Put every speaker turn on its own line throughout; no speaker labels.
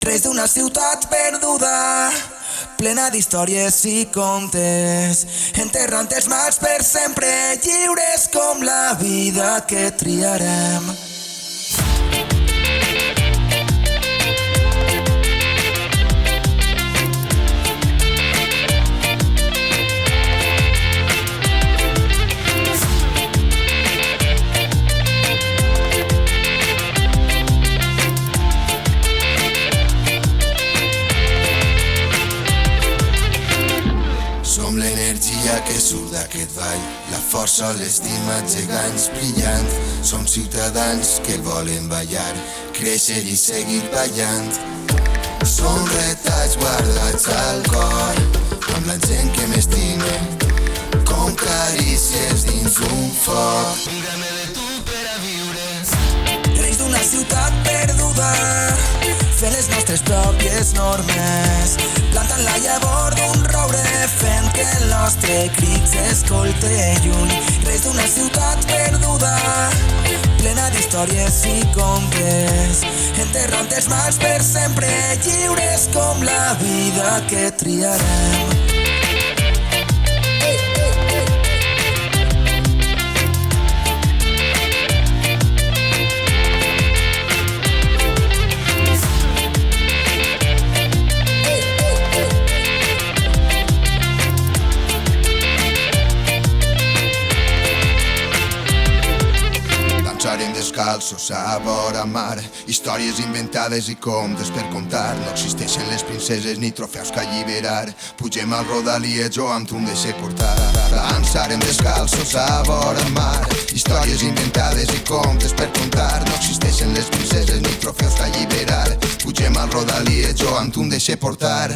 Reis d'una ciutat perduda, plena d'històries i contes, enterrant els mals per sempre, lliures com la vida que triarem.
Som l'energia que surt d'aquest ball, la força, l'estima, gegants brillant. Som ciutadans que volen ballar, créixer i seguir ballant. Som retalls guardats al cor, amb la gent que m'estime, com carícies dins un foc. Digue'm de tu per a viure.
Reis d'una ciutat perduda, fent les nostres pròpies normes, plantant la llavor d'un roure, fent que el nostre crit s'escolte lluny. Reis d'una ciutat perduda, plena d'històries i contes, enterrant els mals per sempre, lliures com la vida que triarem.
Dansarem descalços a vora mar, històries inventades i contes per contar. No existeixen les princeses ni trofeus que alliberar, pugem al Rodalies i jo amb tu em deixe portar. Dansarem descalços a vora mar, històries inventades i contes per contar. No existeixen les princeses ni trofeus que alliberar, pugem al Rodalies i jo amb tu em deixe portar.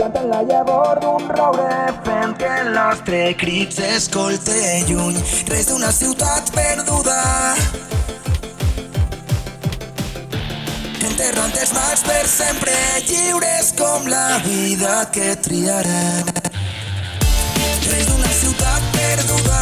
Plantant la llavor d'un roure, fent que el nostre crit s'escolte lluny. Reis d'una ciutat perduda, enterrant els mals per sempre, lliures com la vida que triarem. Reis d'una ciutat perduda,